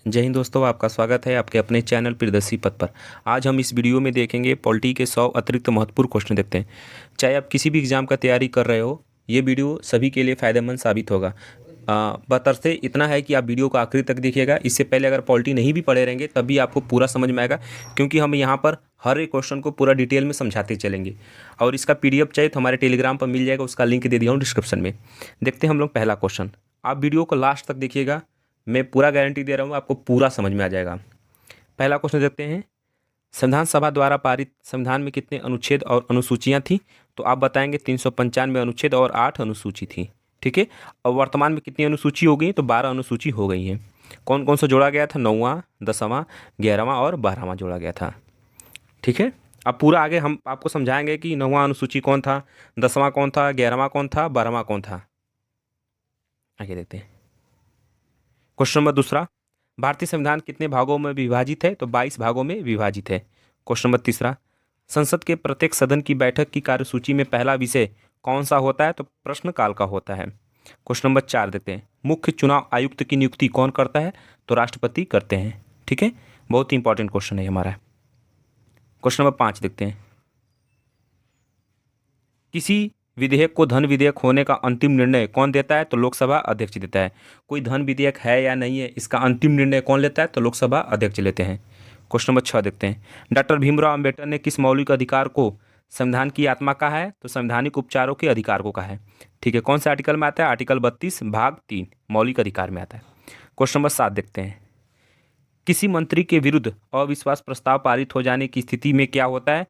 जय हिंद दोस्तों, आपका स्वागत है आपके अपने चैनल प्रियदर्शी पथ पर। आज हम इस वीडियो में देखेंगे पॉलिटी के 100 अतिरिक्त महत्वपूर्ण क्वेश्चन देखते हैं। चाहे आप किसी भी एग्जाम का तैयारी कर रहे हो, ये वीडियो सभी के लिए फ़ायदेमंद साबित होगा। बशर्ते इतना है कि आप वीडियो को आखिरी तक देखिएगा। इससे पहले अगर पॉलिटी नहीं भी पढ़े रहेंगे तब भी आपको पूरा समझ में आएगा, क्योंकि हम यहाँ पर हर एक क्वेश्चन को पूरा डिटेल में समझाते चलेंगे। और इसका PDF चाहिए तो हमारे टेलीग्राम पर मिल जाएगा, उसका लिंक दे दिया हूँ डिस्क्रिप्शन में। देखते हैं हम लोग पहला क्वेश्चन। आप वीडियो को लास्ट तक देखिएगा, मैं पूरा गारंटी दे रहा हूँ आपको पूरा समझ में आ जाएगा। पहला क्वेश्चन देखते हैं, संविधान सभा द्वारा पारित संविधान में कितने अनुच्छेद और अनुसूचियाँ थी? तो आप बताएंगे 395 अनुच्छेद और 8 अनुसूची थी। ठीक है। और वर्तमान में कितनी अनुसूची हो गई? तो 12 अनुसूची हो गई हैं। कौन कौन सा जोड़ा गया था? 9वां, 10वां, 11वां और 12वां जोड़ा गया था। ठीक है। अब पूरा आगे हम आपको समझाएंगे कि 9वां अनुसूची कौन था, 10वां कौन था, 11वां कौन था, 12वां कौन था। आगे देखते हैं। क्वेश्चन नंबर दूसरा, भारतीय संविधान कितने भागों में विभाजित है? तो 22 भागों में विभाजित है। क्वेश्चन नंबर तीसरा, संसद के प्रत्येक सदन की बैठक की कार्यसूची में पहला विषय कौन सा होता है? तो प्रश्नकाल का होता है। क्वेश्चन नंबर 4 देखते हैं, मुख्य चुनाव आयुक्त की नियुक्ति कौन करता है? तो राष्ट्रपति करते हैं। ठीक है, बहुत ही इंपॉर्टेंट क्वेश्चन है हमारा। क्वेश्चन नंबर 5 देखते हैं, किसी विधेयक को धन विधेयक होने का अंतिम निर्णय कौन देता है? तो लोकसभा अध्यक्ष देता है। कोई धन विधेयक है या नहीं है, इसका अंतिम निर्णय कौन लेता है? तो लोकसभा अध्यक्ष लेते हैं। क्वेश्चन नंबर 6 देखते हैं, डॉक्टर भीमराव अंबेडकर ने किस मौलिक अधिकार को संविधान की आत्मा कहा है? तो संवैधानिक उपचारों के अधिकार को कहा है। ठीक है, कौन से आर्टिकल में आता है? आर्टिकल 32 भाग 3 मौलिक अधिकार में आता है। क्वेश्चन नंबर 7 देखते हैं, किसी मंत्री के विरुद्ध अविश्वास प्रस्ताव पारित हो जाने की स्थिति में क्या होता है?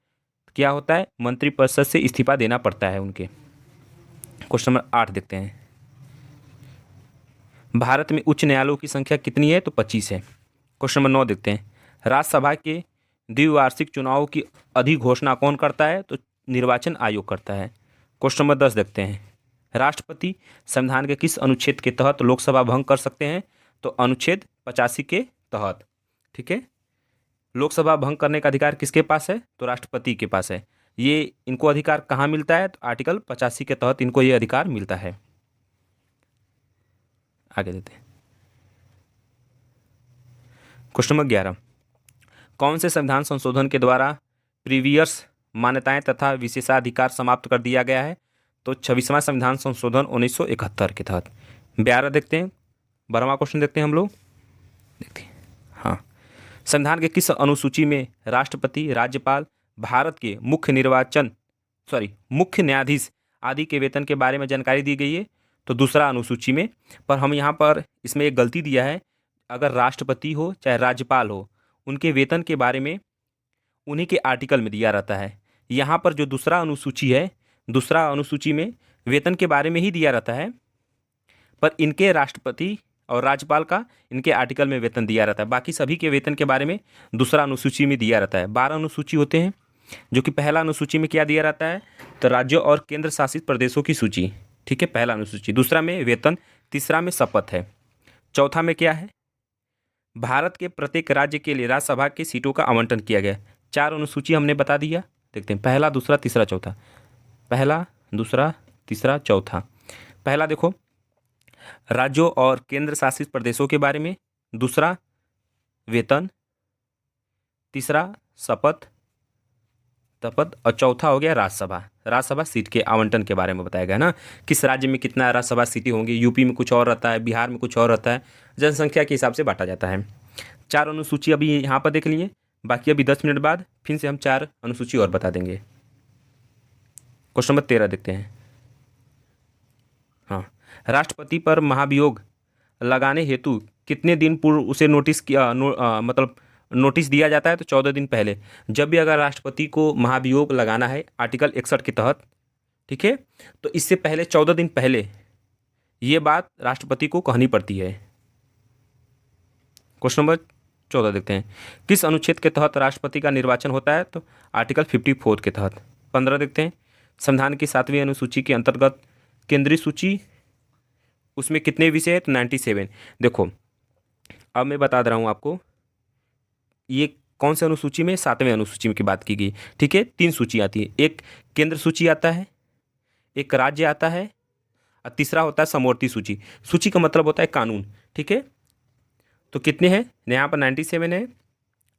मंत्रिपरिषद से इस्तीफा देना पड़ता है उनके। क्वेश्चन नंबर 8 देखते हैं, भारत में उच्च न्यायालयों की संख्या कितनी है? तो 25 है। क्वेश्चन नंबर 9 देखते हैं, राज्यसभा के द्विवार्षिक चुनावों की अधिघोषणा कौन करता है? तो निर्वाचन आयोग करता है। क्वेश्चन नंबर 10 देखते हैं, राष्ट्रपति संविधान के किस अनुच्छेद के तहत लोकसभा भंग कर सकते हैं? तो अनुच्छेद 85 के तहत। ठीक है, लोकसभा भंग करने का अधिकार किसके पास है? तो राष्ट्रपति के पास है। ये इनको अधिकार कहाँ मिलता है? तो आर्टिकल 85 के तहत इनको ये अधिकार मिलता है। आगे देते हैं। क्वेश्चन नंबर 11, कौन से संविधान संशोधन के द्वारा प्रीवियस मान्यताएं तथा विशेषाधिकार समाप्त कर दिया गया है? तो 26वां संविधान संशोधन 1971 के तहत। 12 देखते हैं, 12वां क्वेश्चन देखते हैं हम लोग। देखते हैं, हाँ, संविधान के किस अनुसूची में राष्ट्रपति, राज्यपाल, भारत के मुख्य न्यायाधीश आदि के वेतन के बारे में जानकारी दी गई है? तो दूसरा अनुसूची में। पर हम यहाँ पर इसमें एक गलती दिया है, अगर राष्ट्रपति हो चाहे राज्यपाल हो, उनके वेतन के बारे में उन्हीं के आर्टिकल में दिया रहता है। यहाँ पर जो दूसरा अनुसूची है, दूसरा अनुसूची में वेतन के बारे में ही दिया रहता है, पर इनके राष्ट्रपति और राज्यपाल का इनके आर्टिकल में वेतन दिया रहता है। बाकी सभी के वेतन के बारे में दूसरा अनुसूची में दिया रहता है। 12 अनुसूची होते हैं, जो कि पहला अनुसूची में क्या दिया रहता है? तो राज्यों और केंद्र शासित प्रदेशों की सूची। ठीक है, पहला अनुसूची। दूसरा में वेतन, तीसरा में शपथ है, चौथा में क्या है? भारत के प्रत्येक राज्य के लिए राज्यसभा की सीटों का आवंटन किया गया। 4 अनुसूची हमने बता दिया। देखते हैं, पहला, दूसरा, तीसरा, चौथा। पहला, दूसरा, तीसरा, चौथा। पहला देखो, राज्यों और केंद्र शासित प्रदेशों के बारे में। दूसरा वेतन, तीसरा शपथ और चौथा हो गया राज्यसभा सीट के आवंटन के बारे में बताया गया ना, किस राज्य में कितना राज्यसभा सीटें होंगी। यूपी में कुछ और रहता है, बिहार में कुछ और रहता है, जनसंख्या के हिसाब से बांटा जाता है। 4 अनुसूची अभी यहाँ पर देख लिए, बाकी अभी 10 मिनट बाद फिर से हम 4 अनुसूची और बता देंगे। क्वेश्चन नंबर 13 देखते हैं, हाँ, राष्ट्रपति पर महाभियोग लगाने हेतु कितने दिन पूर्व उसे नोटिस दिया जाता है? तो 14 दिन पहले। जब भी अगर राष्ट्रपति को महाभियोग लगाना है आर्टिकल 61 के तहत, ठीक है, तो इससे पहले 14 दिन पहले ये बात राष्ट्रपति को कहनी पड़ती है। क्वेश्चन नंबर 14 देखते हैं, किस अनुच्छेद के तहत राष्ट्रपति का निर्वाचन होता है? तो आर्टिकल 54 के तहत। 15 देखते हैं, संविधान की 7वीं अनुसूची के अंतर्गत केंद्रीय सूची, उसमें कितने विषय है? तो 97। देखो, अब मैं बता दे रहा हूँ आपको, ये कौन से अनुसूची में? 7वें अनुसूची में की बात की गई। ठीक है, 3 सूची आती है, एक केंद्र सूची आता है, एक राज्य आता है, और तीसरा होता है समवर्ती सूची। सूची का मतलब होता है कानून। ठीक है, तो कितने हैं, यहाँ पर 97 है।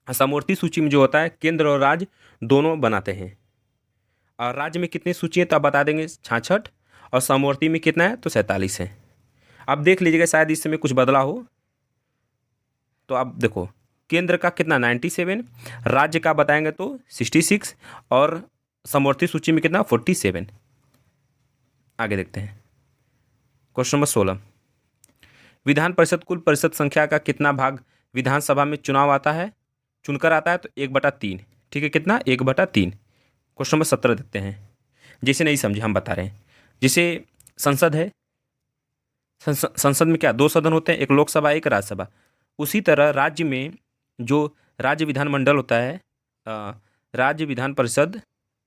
समवर्ती सूची में जो होता है केंद्र और राज्य दोनों बनाते हैं। और राज्य में कितनी सूची है तो आप बता देंगे 66, और समवर्ती में कितना है तो 47 है। अब देख लीजिएगा शायद इस समय कुछ बदला हो, तो आप देखो केंद्र का कितना 97, राज्य का बताएंगे तो 66, और समवर्ती सूची में कितना 47। आगे देखते हैं क्वेश्चन नंबर 16। विधान परिषद कुल परिषद संख्या का कितना भाग विधानसभा में चुनाव आता है, चुनकर आता है तो 1/3। ठीक है, कितना 1/3। क्वेश्चन नंबर 17 देखते हैं। जैसे नहीं समझे हम बता रहे हैं, जैसे संसद है, संसद में क्या 2 सदन होते हैं, एक लोकसभा एक राज्यसभा। उसी तरह राज्य में जो राज्य विधानमंडल होता है, राज्य विधान परिषद,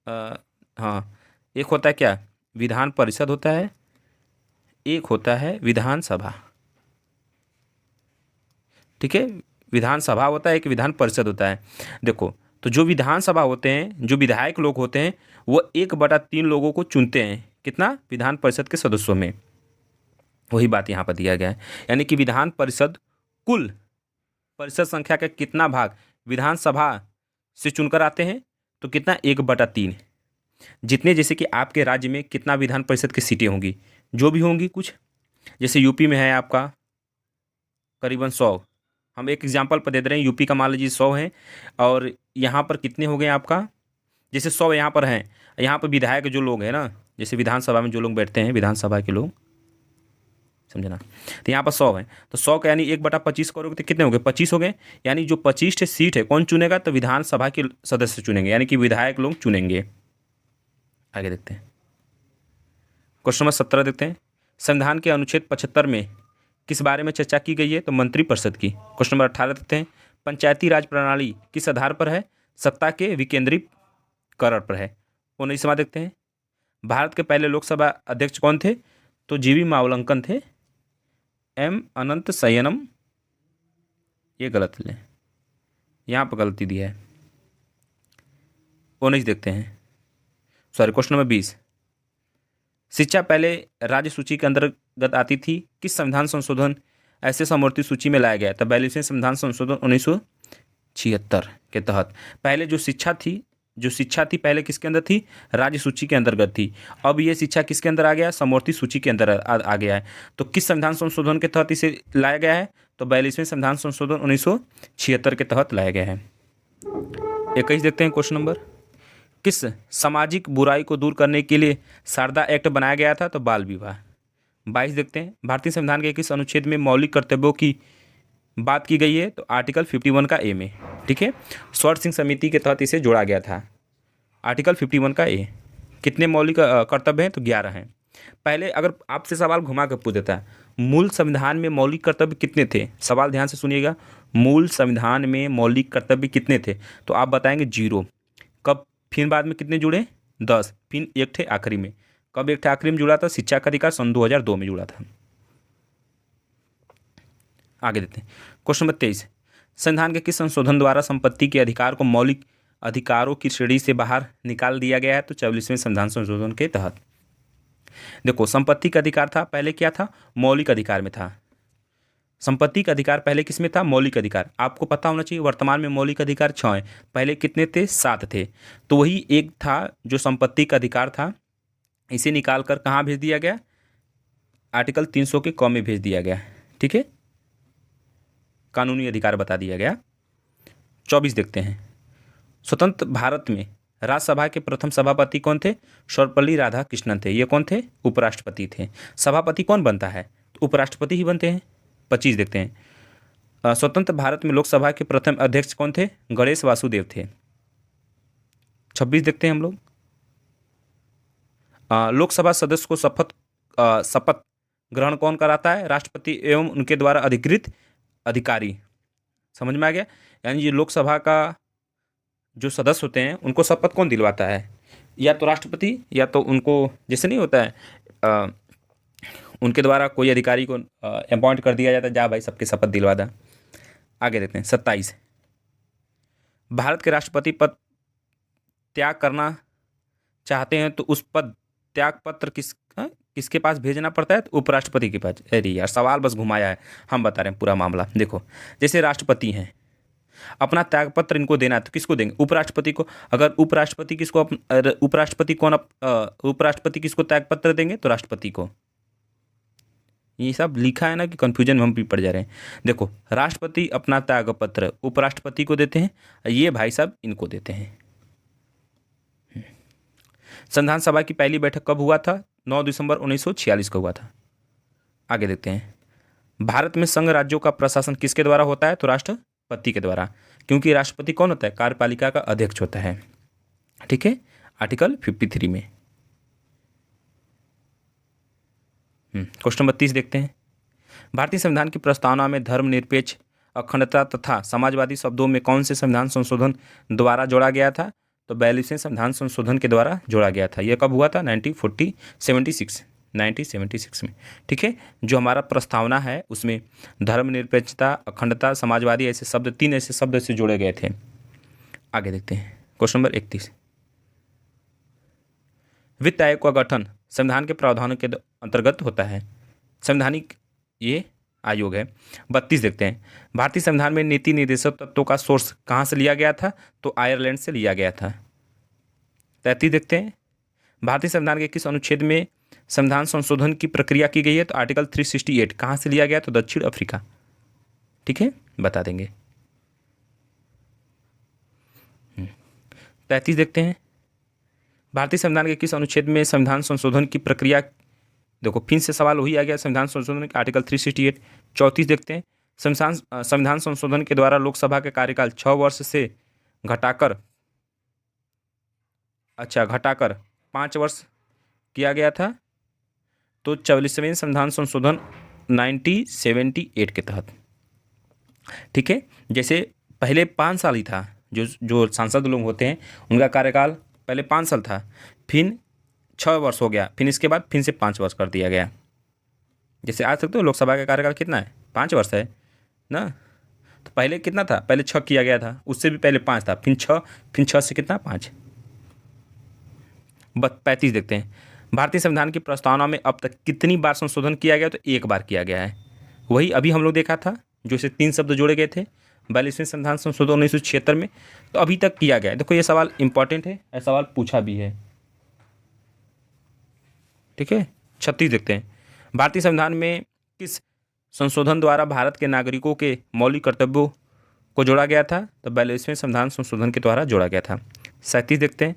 हाँ, एक होता है क्या विधान परिषद होता है, एक होता है विधानसभा। ठीक है, विधानसभा होता है, एक विधान परिषद होता है। देखो तो जो विधानसभा होते हैं, जो विधायक लोग होते हैं, वो 1/3 लोगों को चुनते हैं, कितना विधान परिषद के सदस्यों में। वही बात यहाँ पर दिया गया है, यानी कि विधान परिषद कुल परिषद संख्या का कितना भाग विधानसभा से चुनकर आते हैं तो कितना 1/3। जितने जैसे कि आपके राज्य में कितना विधान परिषद की सीटें होंगी, जो भी होंगी कुछ, जैसे यूपी में है आपका करीबन 100, हम एक एग्जांपल पर दे दे रहे हैं, यूपी का मान लीजिए 100 है, और यहाँ पर कितने हो गए आपका, जैसे 100 यहाँ पर हैं, यहाँ पर विधायक जो लोग हैं ना, जैसे विधानसभा में जो लोग बैठते हैं विधानसभा के लोग, समझना, तो यहाँ पर 100 है, तो 100 का यानी 1/25 करोगे तो कितने हो गए 25 हो गए। यानी जो 25 सीट है कौन चुनेगा तो विधानसभा के सदस्य चुनेंगे, यानी कि विधायक लोग चुनेंगे। आगे देखते हैं क्वेश्चन नंबर 17 देखते हैं। संविधान के अनुच्छेद 75 में किस बारे में चर्चा की गई है तो मंत्रिपरिषद की। क्वेश्चन नंबर 18 देखते हैं। पंचायती राज प्रणाली किस आधार पर है, सत्ता के विकेंद्रीकरण पर है। 19वां देखते हैं। भारत के पहले लोकसभा अध्यक्ष कौन थे तो जीवी मावलंकन थे। एम अनंत शयनम, ये गलत है, यहाँ पर गलती दी है। 19 देखते हैं, सॉरी क्वेश्चन नंबर 20। शिक्षा पहले राज्य सूची के अंतर्गत आती थी, किस संविधान संशोधन ऐसे समवर्ती सूची में लाया गया था। 42वें संविधान संशोधन 1976 के तहत पहले जो शिक्षा थी पहले किसके अंदर थी, राज्य सूची के अंतर्गत थी। अब ये शिक्षा किसके अंदर आ गया, समवर्ती सूची के अंदर आ गया है। तो किस संविधान संशोधन के तहत इसे लाया गया है तो 42वें संविधान संशोधन 1976 के तहत लाया गया है। 21 देखते हैं क्वेश्चन नंबर। किस सामाजिक बुराई को दूर करने के लिए शारदा एक्ट बनाया गया था तो बाल विवाह। 22 देखते हैं। भारतीय संविधान के किस अनुच्छेद में मौलिक कर्तव्यों की बात की गई है तो आर्टिकल 51 का ए में। ठीक है, स्वर्ण सिंह समिति के तहत इसे जोड़ा गया था। आर्टिकल 51 का ए, कितने मौलिक कर्तव्य हैं तो 11 हैं। पहले अगर आपसे सवाल घुमा कर पूछ देता है मूल संविधान में मौलिक कर्तव्य कितने थे, सवाल ध्यान से सुनिएगा, मूल संविधान में मौलिक कर्तव्य कितने थे तो आप बताएंगे 0। कब फिर बाद में कितने जुड़े 10, फिर एक थे आखिरी में। कब एक थे आखिरी में जुड़ा था, शिक्षा का अधिकार सन 2002 में जुड़ा था। आगे देते हैं क्वेश्चन नंबर 23। संविधान के किस संशोधन द्वारा संपत्ति के अधिकार को मौलिक अधिकारों की श्रेणी से बाहर निकाल दिया गया है तो 44वें संविधान संशोधन के तहत। देखो संपत्ति का अधिकार था, पहले क्या था मौलिक अधिकार में था। संपत्ति का अधिकार पहले किस में था, मौलिक अधिकार। आपको पता होना चाहिए वर्तमान में मौलिक अधिकार 6 हैं, पहले कितने थे 7 थे। तो वही एक था जो संपत्ति का अधिकार था, इसे निकाल कर कहाँ भेज दिया गया, आर्टिकल 300 के क में भेज दिया गया। ठीक है, कानूनी अधिकार बता दिया गया। 24 देखते हैं। स्वतंत्र भारत में राज्यसभा के प्रथम सभापति कौन थे, सर्वपल्ली राधाकृष्णन थे। ये कौन थे, उपराष्ट्रपति थे। सभापति कौन बनता है तो उपराष्ट्रपति ही बनते हैं। 25 देखते हैं। स्वतंत्र भारत में लोकसभा के प्रथम अध्यक्ष कौन थे, गणेश वासुदेव थे। 26 देखते हैं हम लोग। लोकसभा सदस्य को शपथ ग्रहण कौन कराता है, राष्ट्रपति एवं उनके द्वारा अधिकृत अधिकारी। समझ में आ गया, यानी ये लोकसभा का जो सदस्य होते हैं उनको शपथ कौन दिलवाता है, या तो राष्ट्रपति या तो उनको जैसे नहीं होता है उनके द्वारा कोई अधिकारी को अपॉइंट कर दिया जाता है, जा भाई सबके शपथ दिलवा दा। आगे देखते हैं 27। भारत के राष्ट्रपति पद त्याग करना चाहते हैं तो उस पद त्याग पत्र किसके पास भेजना पड़ता है? तो उपराष्ट्रपति के पास। अरे यार सवाल बस घुमाया है, हम बता रहे हैं पूरा मामला। देखो जैसे राष्ट्रपति हैं, अपना त्यागपत्र इनको देना है तो किसको देंगे? उपराष्ट्रपति को। अगर उपराष्ट्रपति किसको उपराष्ट्रपति किसको त्यागपत्र देंगे? तो राष्ट्रपति को। ये सब लिखा है ना कि कंफ्यूजन में हम भी पड़ जा रहे हैं। देखो राष्ट्रपति अपना त्यागपत्र उपराष्ट्रपति को देते हैं, ये भाई साहब इनको देते हैं। संविधान सभा की पहली बैठक कब हुआ था? 9 दिसंबर 1946 को हुआ था। आगे देखते हैं, भारत में संघ राज्यों का प्रशासन किसके द्वारा होता है? तो राष्ट्रपति के द्वारा, क्योंकि राष्ट्रपति कौन होता है? कार्यपालिका का अध्यक्ष होता है। ठीक है, आर्टिकल 53 में। क्वेश्चन नंबर 30 देखते हैं, भारतीय संविधान की प्रस्तावना में धर्मनिरपेक्ष, अखंडता तथा समाजवादी शब्दों में कौन से संविधान संशोधन द्वारा जोड़ा गया था? तो 42वें संविधान संशोधन के द्वारा जोड़ा गया था। यह कब हुआ था? 1976 में। ठीक है, जो हमारा प्रस्तावना है उसमें धर्मनिरपेक्षता, अखंडता, समाजवादी ऐसे शब्द, 3 ऐसे शब्द से जोड़े गए थे। आगे देखते हैं, क्वेश्चन नंबर 31, वित्त आयोग का गठन संविधान के प्रावधानों के अंतर्गत होता है। संवैधानिक ये आयोग है। 32 देखते हैं, भारतीय संविधान में नीति निर्देशक तत्वों का सोर्स कहाँ से लिया गया था? तो आयरलैंड से लिया गया था। 33 देखते हैं, भारतीय संविधान के किस अनुच्छेद में संविधान संशोधन की प्रक्रिया की गई है? तो आर्टिकल 368। कहाँ से लिया गया? तो दक्षिण अफ्रीका। ठीक है, बता देंगे। 33 देखते हैं, भारतीय संविधान के किस अनुच्छेद में संविधान संशोधन की प्रक्रिया? देखो फिर से सवाल वही आ गया, संविधान संशोधन के आर्टिकल 368। 34 देखते हैं, संविधान संशोधन के द्वारा लोकसभा के कार्यकाल 6 वर्ष से घटाकर 5 वर्ष किया गया था। तो 44वें संविधान संशोधन 1978 के तहत। ठीक है, जैसे पहले 5 साल ही था, जो सांसद लोग होते हैं उनका कार्यकाल पहले 5 साल था, फिर 6 वर्ष हो गया, फिर इसके बाद फिर से 5 वर्ष कर दिया गया। जैसे आज तक तो लोकसभा का कार्यकाल कितना है? 5 वर्ष है ना। तो पहले कितना था? पहले 6 किया गया था, उससे भी पहले 5 था, फिर 6 से कितना? 5। 35 देखते हैं, भारतीय संविधान की प्रस्तावना में अब तक कितनी बार संशोधन किया गया? तो 1 बार किया गया है। वही अभी हम लोग देखा था, जो इसे 3 शब्द जोड़े गए थे 42वें संविधान संशोधन 1976 में, तो अभी तक किया गया है। देखो ये सवाल इंपॉर्टेंट है, ऐसा सवाल पूछा भी है। ठीक है, 36 देखते हैं, भारतीय संविधान में किस संशोधन द्वारा भारत के नागरिकों के मौलिक कर्तव्यों को जोड़ा गया था? तो 42वें संविधान संशोधन के द्वारा जोड़ा गया था। 37 देखते हैं,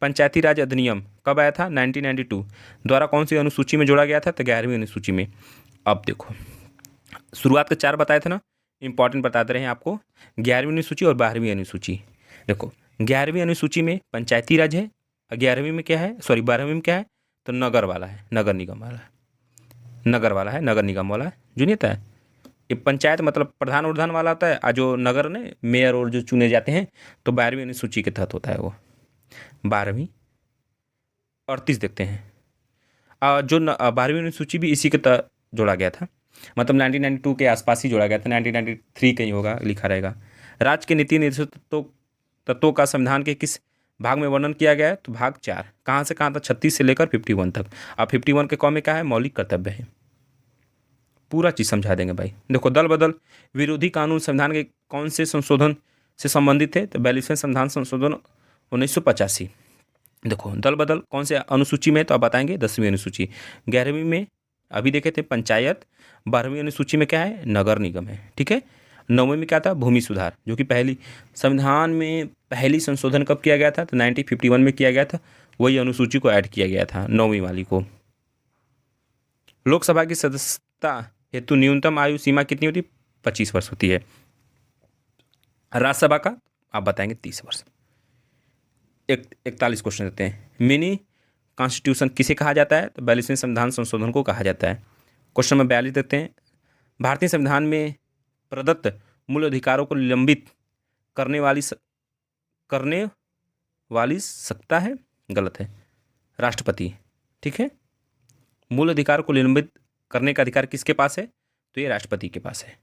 पंचायती राज अधिनियम कब आया था? 1992 द्वारा कौन सी अनुसूची में जोड़ा गया था? तो 11वीं अनुसूची में। अब देखो शुरुआत के 4 बताए थे ना, इंपॉर्टेंट बताते रहे हैं आपको, 11वीं अनुसूची और 12वीं अनुसूची। देखो 11वीं अनुसूची में पंचायती राज है, 11वीं में क्या है, 12वीं में क्या है? तो नगर वाला है, नगर निगम वाला है, नगर निगम वाला है। जो नहीं था ये पंचायत मतलब प्रधान उर्धान वाला होता है, और जो नगर ने मेयर और जो चुने जाते हैं तो 12वीं अनुसूची के तहत होता है वो 12वीं। 38 देखते हैं, जो 12वीं अनुसूची भी इसी के तहत जोड़ा गया था, मतलब 1992 के आसपास ही जोड़ा गया था, 1993 कहीं होगा लिखा रहेगा। राज्य के नीति निर्देशक तत्वों का संविधान के किस भाग में वर्णन किया गया है? तो भाग 4। कहाँ से कहाँ तक? 36 से लेकर 51 तक। अब 51 के कॉम में क्या है? मौलिक कर्तव्य है। पूरा चीज़ समझा देंगे भाई। देखो दल बदल विरोधी कानून संविधान के कौन से संशोधन से संबंधित है? तो 42वें संविधान संशोधन 1985। देखो दल बदल कौन से अनुसूची में? तो आप बताएंगे 10वीं अनुसूची। 11वीं में अभी देखे थे पंचायत, 12वीं अनुसूची में क्या है? नगर निगम है। ठीक है, 9वीं में क्या था? भूमि सुधार, जो कि पहली संविधान में पहली संशोधन कब किया गया था? तो 1951 में किया गया था, वही अनुसूची को ऐड किया गया था 9वीं वाली को। लोकसभा की सदस्यता हेतु न्यूनतम आयु सीमा कितनी होती? 25 वर्ष होती है। राज्यसभा का आप बताएंगे 30 वर्ष। 41 क्वेश्चन देते हैं, मिनी कॉन्स्टिट्यूशन किसे कहा जाता है? तो 42वें संविधान संशोधन को कहा जाता है। क्वेश्चन नंबर 42 देते हैं, भारतीय संविधान में प्रदत्त मूल अधिकारों को निलंबित करने वाली सत्ता है? गलत है, राष्ट्रपति। ठीक है, मूल अधिकार को निलंबित करने का अधिकार किसके पास है? तो ये राष्ट्रपति के पास है।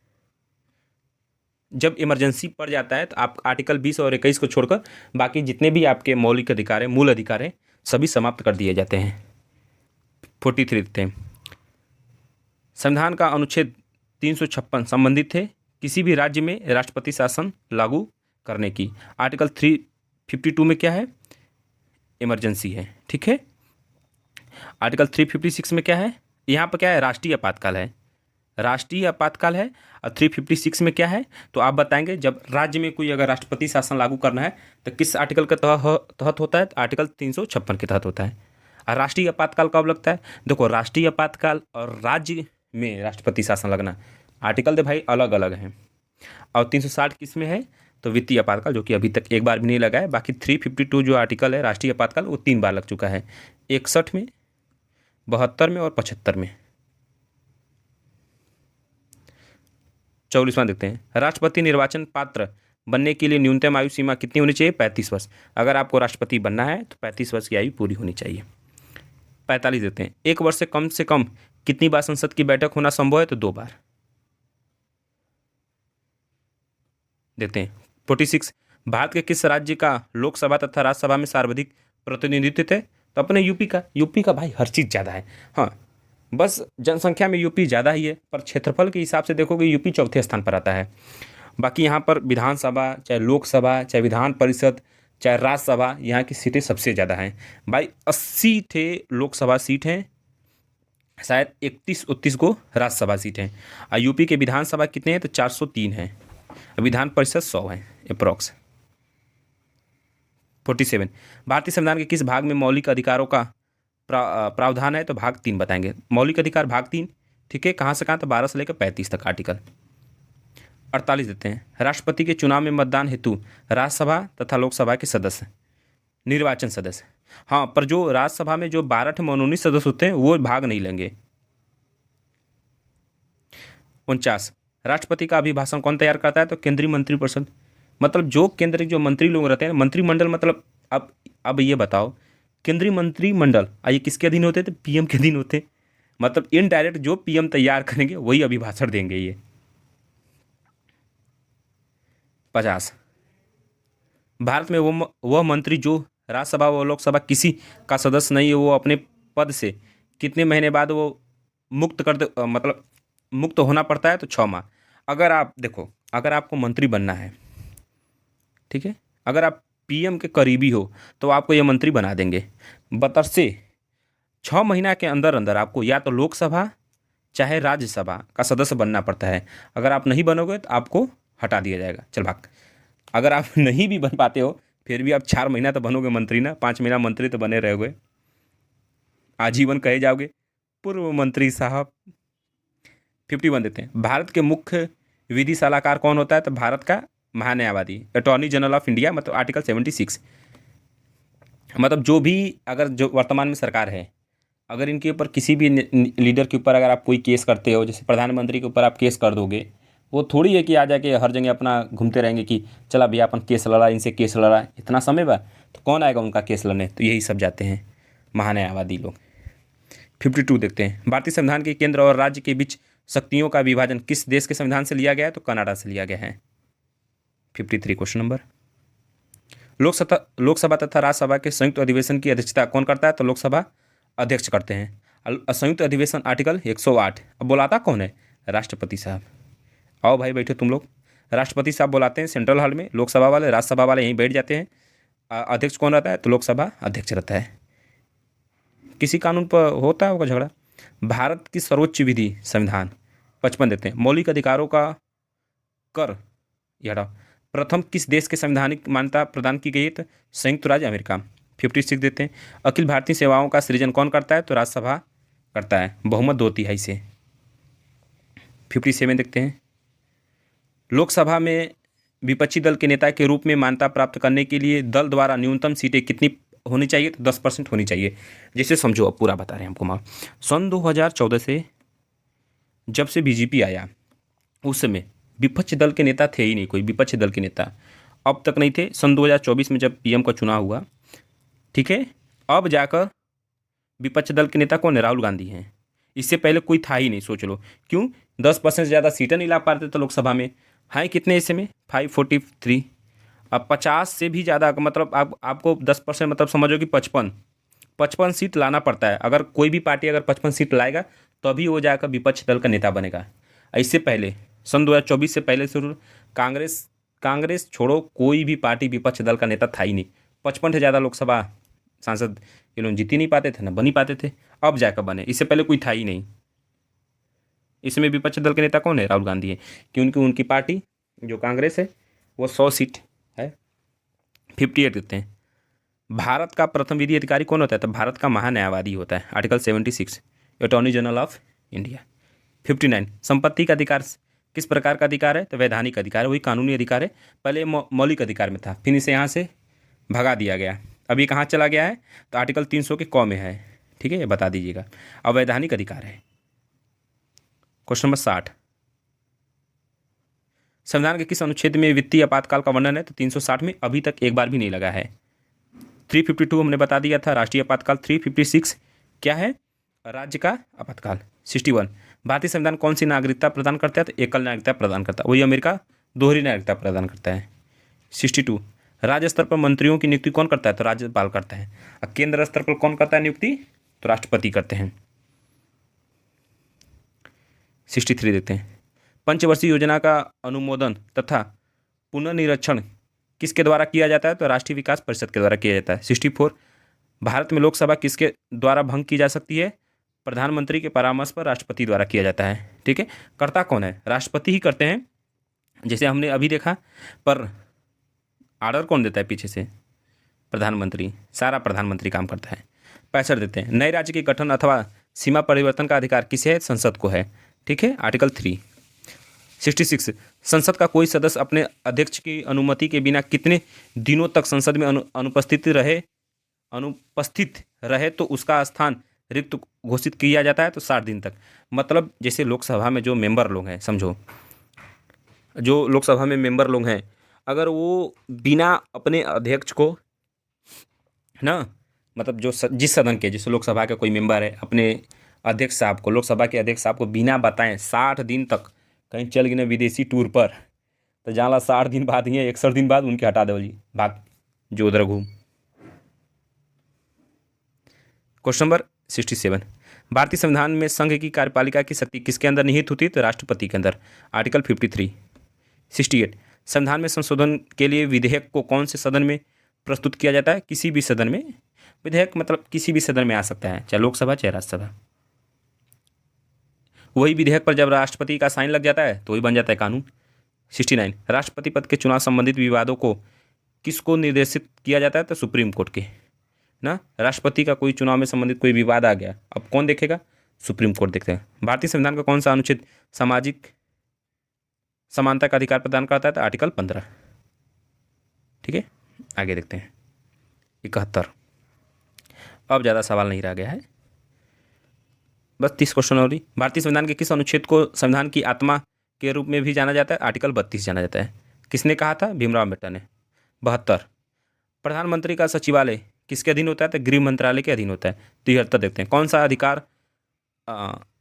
जब इमरजेंसी पड़ जाता है तो आप आर्टिकल 20 और 21 को छोड़कर बाकी जितने भी आपके मौलिक अधिकार हैं, मूल अधिकार हैं, सभी समाप्त कर दिए जाते हैं। 43 देखते हैं। संविधान का अनुच्छेद 356 संबंधित है किसी भी राज्य में राष्ट्रपति शासन लागू करने की। आर्टिकल 352 में क्या है? इमरजेंसी है, ठीक है। आर्टिकल 356 में क्या है? यहाँ पर क्या है? राष्ट्रीय आपातकाल है, राष्ट्रीय आपातकाल है। और 356 में क्या है? तो आप बताएंगे जब राज्य में कोई अगर राष्ट्रपति शासन लागू करना है तो किस आर्टिकल के तहत होता है? आर्टिकल 356 के तहत होता है। और राष्ट्रीय आपातकाल कब लगता है? देखो, राष्ट्रीय आपातकाल और राज्य में राष्ट्रपति शासन लगना आर्टिकल दे भाई अलग अलग हैं। और 360 किस में है? तो वित्तीय आपातकाल, जो कि अभी तक एक बार भी नहीं लगा है। बाकी 352 जो आर्टिकल है राष्ट्रीय आपातकाल, वो 3 बार लग चुका है, 61 में, 72 में और 75 में। 44वां देखते हैं। राष्ट्रपति निर्वाचन पात्र बनने के लिए न्यूनतम आयु सीमा कितनी होनी चाहिए? 35 वर्ष। अगर आपको राष्ट्रपति बनना है तो 35 वर्ष की आयु पूरी होनी चाहिए। 45 देते हैं। एक वर्ष से कम कितनी बार संसद की बैठक होना संभव है? तो 2 बार। देखते हैं 46। भारत के किस राज्य का लोकसभा तथा राज्यसभा में सर्वाधिक प्रतिनिधित्व है? तो अपने यूपी का भाई हर चीज़ ज़्यादा है। हाँ, बस जनसंख्या में यूपी ज़्यादा ही है, पर क्षेत्रफल के हिसाब से देखोगे यूपी चौथे स्थान पर आता है। बाकी यहाँ पर विधानसभा, चाहे लोकसभा, चाहे विधान परिषद, चाहे राज्यसभा, यहाँ की सीटें सबसे ज़्यादा हैं भाई। 80 थे लोकसभा सीट हैं, शायद 31-32 को राज्यसभा सीट हैं। और यूपी के विधानसभा कितने हैं? तो 403 हैं। विधान परिषद 100 है अप्रॉक्स। 47। भारतीय संविधान के किस भाग में मौलिक अधिकारों का प्रावधान है? तो भाग 3 बताएंगे। मौलिक अधिकार भाग 3, ठीक है। कहाँ से कहाँ? तो 12 से लेकर 35 तक आर्टिकल। 48 देते हैं। राष्ट्रपति के चुनाव में मतदान हेतु राज्यसभा तथा लोकसभा के सदस्य, निर्वाचन सदस्य, हाँ, पर जो राज्यसभा में जो 12 मनोनीत सदस्य होते हैं वो भाग नहीं लेंगे। 49। राष्ट्रपति का अभिभाषण कौन तैयार करता है? तो केंद्रीय मंत्रिपरिषद, मतलब जो केंद्र जो मंत्री लोग रहते हैं, मंत्रिमंडल, मतलब अब ये बताओ, केंद्रीय मंत्रिमंडल ये किसके अधीन होते हैं? तो पीएम के अधीन होते हैं। मतलब इनडायरेक्ट जो पीएम तैयार करेंगे वही अभिभाषण देंगे ये। 50। भारत में वह मंत्री जो राज्यसभा व लोकसभा किसी का सदस्य नहीं है, वो अपने पद से कितने महीने बाद वो मतलब मुक्त होना पड़ता है? तो 6 माह। अगर आप देखो, अगर आपको मंत्री बनना है, ठीक है, अगर आप पीएम के करीबी हो तो आपको ये मंत्री बना देंगे, बशर्ते 6 महीना के अंदर अंदर आपको या तो लोकसभा चाहे राज्यसभा का सदस्य बनना पड़ता है। अगर आप नहीं बनोगे तो आपको हटा दिया जाएगा, चल भाग। अगर आप नहीं भी बन पाते हो फिर भी आप 4 महीना तो बनोगे मंत्री ना, 5 महीना मंत्री तो बने रहोगे, आजीवन कहे जाओगे पूर्व मंत्री साहब। 51 देते हैं। भारत के मुख्य विधि सलाहकार कौन होता है? तो भारत का महान्यायवादी, अटॉर्नी जनरल ऑफ इंडिया, मतलब आर्टिकल 76। मतलब जो वर्तमान में सरकार है, अगर इनके ऊपर किसी भी लीडर के ऊपर अगर आप कोई केस करते हो, जैसे प्रधानमंत्री के ऊपर आप केस कर दोगे, वो थोड़ी है कि आ जाके हर जगह अपना घूमते रहेंगे कि चला भैया अपन केस लड़ा, इनसे केस लड़ा, इतना समय बा तो कौन आएगा उनका केस लड़ने? तो यही सब जाते हैं महान्यायवादी लोग। 52 देखते हैं। भारतीय संविधान के केंद्र और राज्य के बीच शक्तियों का विभाजन किस देश के संविधान से लिया गया है? तो कनाडा से लिया गया है। 53 क्वेश्चन नंबर। लोकसभा तथा राज्यसभा के संयुक्त अधिवेशन की अध्यक्षता कौन करता है? तो लोकसभा अध्यक्ष करते हैं। संयुक्त अधिवेशन आर्टिकल 108। अब बुलाता कौन है? राष्ट्रपति साहब। आओ भाई बैठो तुम लोग। राष्ट्रपति साहब बुलाते हैं सेंट्रल हॉल में, लोकसभा वाले राज्यसभा वाले यहीं बैठ जाते हैं। अध्यक्ष कौन रहता है? तो लोकसभा अध्यक्ष रहता है। किसी कानून पर होता होगा झगड़ा। भारत की सर्वोच्च विधि संविधान 55 देते हैं। मौलिक अधिकारों का कर प्रथम किस देश के संवैधानिक मान्यता प्रदान की गई है? तो संयुक्त राज्य अमेरिका। 56 देते हैं। अखिल भारतीय सेवाओं का सृजन कौन करता है? तो राज्यसभा करता है, बहुमत 2/3 से। 57 देखते हैं। लोकसभा में विपक्षी दल के नेता के रूप में मान्यता प्राप्त करने के लिए दल द्वारा न्यूनतम सीटें कितनी होनी चाहिए? तो 10% होनी चाहिए। जैसे समझो, अब पूरा बता रहे हैं हमको माँ। सन 2014 से जब से बीजेपी आया उस समय विपक्ष दल के नेता थे ही नहीं, कोई विपक्ष दल के नेता अब तक नहीं थे। सन 2024 में जब पीएम का चुनाव हुआ, ठीक है, अब जाकर विपक्ष दल के नेता कौन है? राहुल गांधी हैं। इससे पहले कोई था ही नहीं, सोच लो। क्यों? 10% से ज़्यादा सीटें नहीं ला पाते थे लोकसभा में। हैं कितने इस समय? 543। अब 50 से भी ज़्यादा, मतलब आपको 10% मतलब समझो कि 55 55 सीट लाना पड़ता है। अगर कोई भी पार्टी अगर 55 सीट लाएगा तभी वो जाकर विपक्ष दल का नेता बनेगा। इससे पहले सन 2024 से पहले शुरू कांग्रेस कांग्रेस छोड़ो कोई भी पार्टी विपक्ष दल का नेता था ही नहीं। 55 से ज़्यादा लोकसभा सांसद ये लोग जीत ही नहीं पाते थे, ना बन ही पाते थे। अब जाकर बने, इससे पहले कोई था ही नहीं। इसमें विपक्ष दल के नेता कौन है? राहुल गांधी है, क्योंकि उनकी पार्टी जो कांग्रेस है वो 100 सीट है, 58 देते हैं। भारत का प्रथम विधि अधिकारी कौन होता है? तो भारत का महान्यायवादी होता है, article 76, attorney general of India. 59 संपत्ति का अधिकार किस प्रकार का अधिकार है? तो वैधानिक अधिकार है, वही कानूनी अधिकार है। पहले मौलिक अधिकार में था, फिर इसे यहाँ से भगा दिया गया। अभी कहाँ चला गया है? तो आर्टिकल 300 के क में है, ठीक है, ये बता दीजिएगा। अवैधानिक अधिकार है। क्वेश्चन नंबर 60, संविधान के किस अनुच्छेद में वित्तीय आपातकाल का वर्णन है? तो 360 में अभी तक एक बार भी नहीं लगा है। 352 हमने बता दिया था, राष्ट्रीय आपातकाल। 356 क्या है? राज्य का आपातकाल। 61 भारतीय संविधान कौन सी नागरिकता प्रदान करता है? तो एकल नागरिकता प्रदान करता है, वही अमेरिका दोहरी नागरिकता प्रदान करता है। 62 राज्य स्तर पर मंत्रियों की नियुक्ति कौन करता है? तो राज्यपाल करता है। और केंद्र स्तर पर कौन करता है नियुक्ति? तो राष्ट्रपति करते हैं। 63 देखते हैं, पंचवर्षीय योजना का अनुमोदन तथा पुनर्निरीक्षण किसके द्वारा किया जाता है? तो राष्ट्रीय विकास परिषद के द्वारा किया जाता है। 64 भारत में लोकसभा किसके द्वारा भंग की जा सकती है? प्रधानमंत्री के परामर्श पर राष्ट्रपति द्वारा किया जाता है, ठीक है। करता कौन है? राष्ट्रपति ही करते हैं, जैसे हमने अभी देखा। पर आर्डर कौन देता है पीछे से? प्रधानमंत्री, सारा प्रधानमंत्री काम करता है। 65 देते हैं, नए राज्य के गठन अथवा सीमा परिवर्तन का अधिकार किसे है? संसद को है, ठीक है, आर्टिकल 3। 66 संसद का कोई सदस्य अपने अध्यक्ष की अनुमति के बिना कितने दिनों तक संसद में अनुपस्थित रहे तो उसका स्थान रिक्त घोषित किया जाता है? तो 60 दिन तक। मतलब जैसे लोकसभा में जो मेंबर लोग हैं, समझो जो लोकसभा में मेंबर लोग हैं, अगर वो बिना अपने अध्यक्ष को ना, मतलब जो जिस सदन के, जैसे लोकसभा के कोई मेंबर है, अपने अध्यक्ष साहब को, लोकसभा के अध्यक्ष साहब को बिना बताएं 60 दिन तक कहीं चल गए ना विदेशी टूर पर, तो जाला 60 दिन बाद ही 61 दिन बाद उनके हटा दो जी, भाग जो उधर घूम। क्वेश्चन नंबर 67 भारतीय संविधान में संघ की कार्यपालिका की शक्ति किसके अंदर निहित होती है? तो राष्ट्रपति के अंदर, आर्टिकल 53। 68 संविधान में संशोधन के लिए विधेयक को कौन से सदन में प्रस्तुत किया जाता है? किसी भी सदन में। विधेयक मतलब किसी भी सदन में आ सकता है, चाहे लोकसभा चाहे राज्यसभा। वही विधेयक पर जब राष्ट्रपति का साइन लग जाता है तो वही बन जाता है कानून। 69 राष्ट्रपति पद के चुनाव संबंधित विवादों को किसको निर्देशित किया जाता है? तो सुप्रीम कोर्ट के ना। राष्ट्रपति का कोई चुनाव में संबंधित कोई विवाद आ गया, अब कौन देखेगा? सुप्रीम कोर्ट देखते हैं। भारतीय संविधान का कौन सा अनुच्छेद सामाजिक समानता का अधिकार प्रदान करता है? तो आर्टिकल 15, ठीक है। आगे देखते हैं 71, अब ज़्यादा सवाल नहीं रह गया है, बस 30 क्वेश्चन और ही। भारतीय संविधान के किस अनुच्छेद को संविधान की आत्मा के रूप में भी जाना जाता है? आर्टिकल 32 जाना जाता है। किसने कहा था? भीमराव अम्बेडकर ने। 72 प्रधानमंत्री का सचिवालय किसके अधीन होता है? तो गृह मंत्रालय के अधीन होता है। 73 देखते हैं, कौन सा अधिकार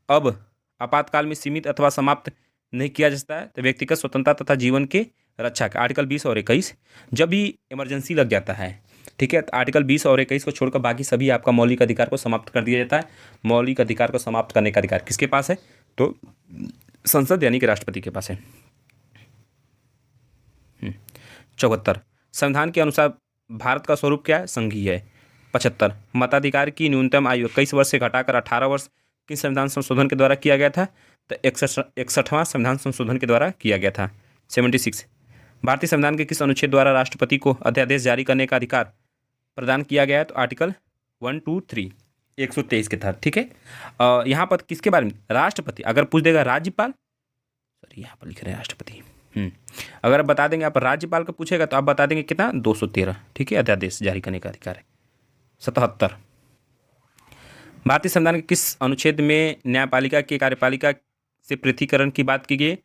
अब आपातकाल में सीमित अथवा समाप्त नहीं किया जा सकता है? तो व्यक्तिगत स्वतंत्रता तथा जीवन के रक्षा का, आर्टिकल 20 और 21। जब भी इमरजेंसी लग जाता है, ठीक है, तो आर्टिकल 20 और 21 को छोड़कर बाकी सभी आपका मौलिक अधिकार को समाप्त कर दिया जाता है। मौलिक अधिकार को समाप्त करने का अधिकार किसके पास है? तो संसद यानी कि राष्ट्रपति के पास है। 74 संविधान के अनुसार भारत का स्वरूप क्या है? संघीय है। 75 मताधिकार की न्यूनतम आयु 21 वर्ष से घटाकर 18 वर्ष किस संविधान संशोधन के द्वारा किया गया था? तो 61वां संविधान संशोधन के द्वारा किया गया था। 76 भारतीय संविधान के किस अनुच्छेद द्वारा राष्ट्रपति को अध्यादेश जारी करने का अधिकार प्रदान किया गया है? तो आर्टिकल 1, 2, 3 123 के तहत, ठीक है। यहाँ पर किसके बारे में? राष्ट्रपति। अगर पूछ देगा राज्यपाल, सॉरी यहाँ पर लिख रहे हैं राष्ट्रपति, अगर आप बता देंगे आप राज्यपाल का पूछेगा तो आप बता देंगे कितना? 213, ठीक है, अध्यादेश जारी करने का अधिकार है। 77 भारतीय संविधान के किस अनुच्छेद में न्यायपालिका के कार्यपालिका से पृथकीकरण की बात की गई?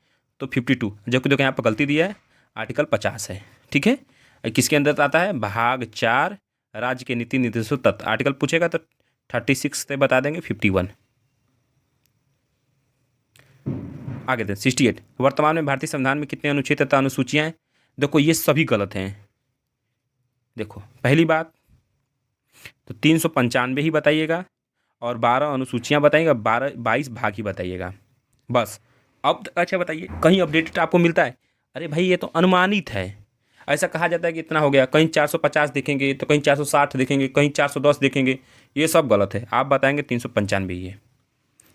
तो 52, जबकि देखो यहाँ पर गलती दिया है, आर्टिकल 50 है, ठीक है। किसके अंदर आता है? भाग 4 राज्य के नीति निर्देशों तत्व। आर्टिकल पूछेगा तो 36 से बता देंगे 51। आगे दें 68 वर्तमान में भारतीय संविधान में कितने अनुच्छेद तथा अनुसूचियां हैं? देखो ये सभी गलत हैं। देखो पहली बात, तो 395 ही बताइएगा और 12 अनुसूचियाँ बताइएगा, 22 भाग ही बताइएगा बस। अब अच्छा बताइए, कहीं अपडेटेड आपको मिलता है? अरे भाई ये तो अनुमानित है। ऐसा कहा जाता है कि इतना हो गया, कहीं 450 देखेंगे तो कहीं 460 देखेंगे, कहीं 410 देखेंगे, ये सब गलत है। आप बताएंगे 395 ही है।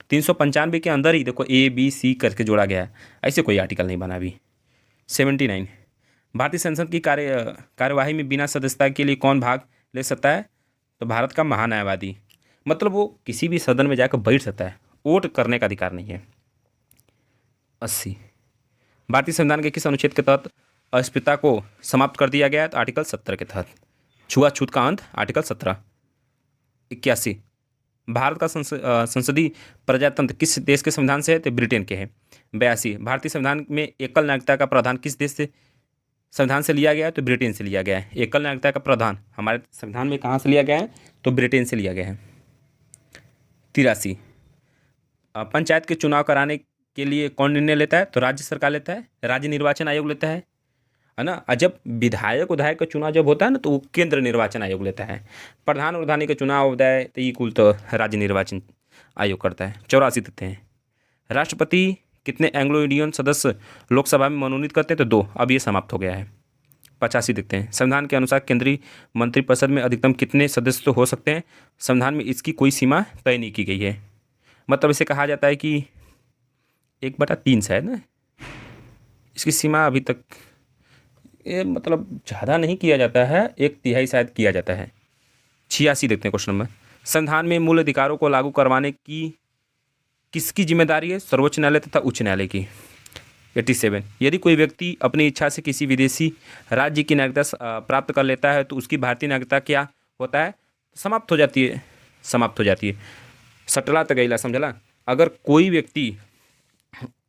395 के अंदर ही देखो ABC करके जोड़ा गया है, ऐसे कोई आर्टिकल नहीं बना अभी। 79, भारतीय संसद की कार्यवाही में बिना सदस्यता के लिए कौन भाग ले सकता है? तो भारत का महान्यायवादी, मतलब वो किसी भी सदन में जाकर बैठ सकता है, वोट करने का अधिकार नहीं है। 80, भारतीय संविधान के किस अनुच्छेद के तहत अस्पृश्यता को समाप्त कर दिया गया है? तो आर्टिकल 70 के तहत। छुआछूत का अंत, आर्टिकल 17। 81, भारत का संसदीय प्रजातंत्र किस देश के संविधान से है? तो ब्रिटेन के है। 82, भारतीय संविधान में एकल नागरिकता का प्रावधान किस देश से संविधान से लिया गया है? तो ब्रिटेन से लिया गया है। एकल नागरिकता का प्रावधान हमारे संविधान में कहाँ से लिया गया है? तो ब्रिटेन से लिया गया है। 83, पंचायत के चुनाव कराने के लिए कौन निर्णय लेता है? तो राज्य सरकार लेता है, राज्य निर्वाचन आयोग लेता है ना। और जब विधायक का चुनाव जब होता है ना, तो वो केंद्र निर्वाचन आयोग लेता है। प्रधान और प्रधानी का चुनाव होता है तो ये कुल तो राज्य निर्वाचन आयोग करता है। 84 देते हैं, राष्ट्रपति कितने एंग्लो इंडियन सदस्य लोकसभा में मनोनीत करते हैं? तो 2, अब ये समाप्त हो गया है। 85 देखते हैं, संविधान के अनुसार केंद्रीय मंत्रिपरिषद में अधिकतम कितने सदस्य तो हो सकते हैं? संविधान में इसकी कोई सीमा तय नहीं की गई है। मतलब इसे कहा जाता है कि 1/3 शायद ना, इसकी सीमा अभी तक ये मतलब ज़्यादा नहीं किया जाता है, 1/3 शायद किया जाता है। 86 देखते हैं क्वेश्चन नंबर, संविधान में मूल अधिकारों को लागू करवाने की किसकी जिम्मेदारी है? सर्वोच्च न्यायालय तथा उच्च न्यायालय की। 87, यदि कोई व्यक्ति अपनी इच्छा से किसी विदेशी राज्य की नागरिकता प्राप्त कर लेता है तो उसकी भारतीय नागरिकता क्या होता है? समाप्त हो जाती है, समाप्त हो जाती है। सटला तो गईला, समझला। अगर कोई व्यक्ति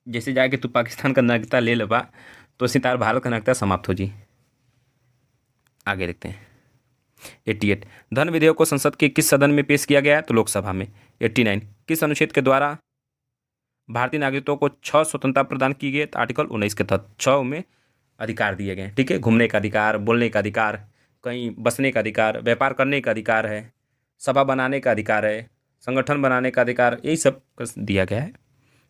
जैसे जाके तू पाकिस्तान का नागरिकता ले लेबा तो सितार भारत का नागरिकता समाप्त हो जी। आगे देखते हैं। 88, धन विधेयक को संसद के किस सदन में पेश किया गया है? तो लोकसभा में। 89, किस अनुच्छेद के द्वारा भारतीय नागरिकों को 6 स्वतंत्रता प्रदान की गई? तो आर्टिकल 19 के तहत 6 में अधिकार दिए गए हैं। ठीक है, घूमने का अधिकार, बोलने का अधिकार, कहीं बसने का अधिकार, व्यापार करने का अधिकार है, सभा बनाने का अधिकार है, संगठन बनाने का अधिकार, यही सब दिया गया है,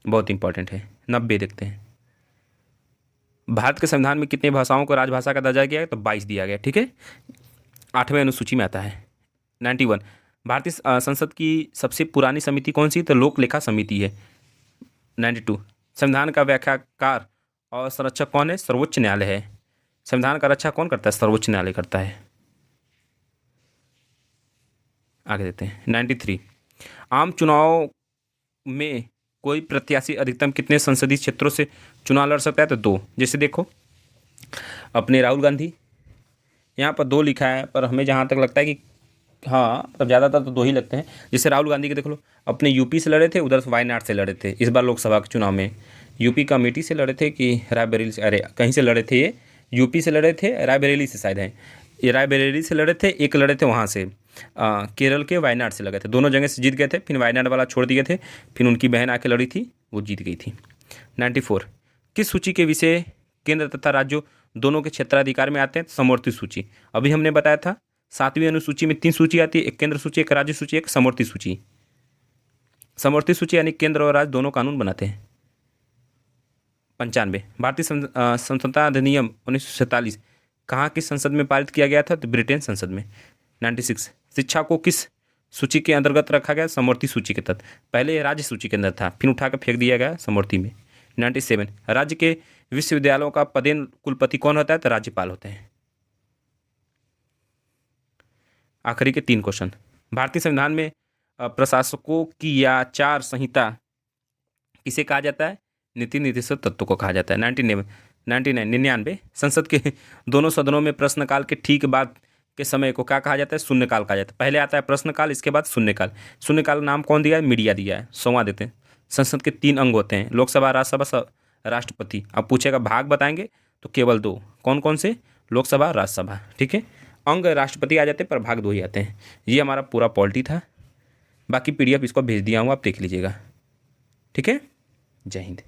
बहुत इंपॉर्टेंट है। 90 देखते हैं, भारत के संविधान में कितनी भाषाओं को राजभाषा का दर्जा दिया है? तो 22 दिया गया। ठीक है, 8वें अनुसूची में आता है। 91, भारतीय संसद की सबसे पुरानी समिति कौन सी? तो लोक लेखा समिति है। 92, संविधान का व्याख्याकार और संरक्षक कौन है? सर्वोच्च न्यायालय है। संविधान का रक्षा कौन करता है? सर्वोच्च न्यायालय करता है। आगे देते हैं। 93, आम चुनाव में कोई प्रत्याशी अधिकतम कितने संसदीय क्षेत्रों से चुनाव लड़ सकता है? तो 2। जैसे देखो अपने राहुल गांधी, यहाँ पर 2 लिखा है, पर हमें जहाँ तक लगता है कि हाँ मतलब ज़्यादातर तो 2 ही लगते हैं। जैसे राहुल गांधी के देख लो, अपने यूपी से लड़े थे, उधर से वायनाड से लड़े थे। इस बार लोकसभा के चुनाव में यूपी का अमेठी से लड़े थे कि रायबरेली से, अरे कहीं से लड़े थे, ये यूपी से लड़े थे, रायबरेली से शायद है, ये रायबरेली से लड़े थे, एक लड़े थे वहाँ से केरल के वायनाड से लगे थे। दोनों जगह से जीत गए थे, फिर वायनाड वाला छोड़ दिए थे, फिर उनकी बहन आके लड़ी थी, वो जीत गई थी। 94, किस सूची के विषय केंद्र तथा राज्यों दोनों के क्षेत्राधिकार में आते हैं? समवर्ती सूची। अभी हमने बताया था 7वीं अनुसूची में 3 सूची आती है, एक केंद्र सूची, एक राज्य सूची, एक समवर्ती सूची। समवर्ती सूची यानी केंद्र और राज्य दोनों कानून बनाते हैं। 95, भारतीय स्वतंत्रता अधिनियम 1947 कहाँ की संसद में पारित किया गया था? तो ब्रिटेन संसद में। 96, शिक्षा को किस सूची के अंतर्गत रखा गया? समवर्ती सूची के तहत। पहले ये राज्य सूची के अंदर था, फिर उठा कर फेंक दिया गया समवर्ती में। 97, राज्य के विश्वविद्यालयों का पदेन कुलपति कौन होता है? तो राज्यपाल होते हैं। आखिरी के 3 क्वेश्चन, भारतीय संविधान में प्रशासकों की या आचार संहिता किसे कहा जाता है? नीति निर्देशक तत्व को कहा जाता है। 99, संसद के दोनों सदनों में प्रश्नकाल के ठीक बाद के समय को क्या कहा जाता है? शून्यकाल कहा जाता है। पहले आता है प्रश्नकाल, इसके बाद शून्यकाल। शून्यकाल नाम कौन दिया है? मीडिया दिया है। 100वां देते हैं, संसद के 3 अंग होते हैं, लोकसभा, राज्यसभा, राष्ट्रपति। अब पूछेगा भाग बताएंगे तो केवल 2, कौन कौन से? लोकसभा, राज्यसभा। ठीक है, अंग राष्ट्रपति आ जाते हैं पर भाग 2 ही आते हैं। ये हमारा पूरा पॉलिटी था, बाकी PDF इसको भेज दिया हूँ, आप देख लीजिएगा। ठीक है, जय हिंद।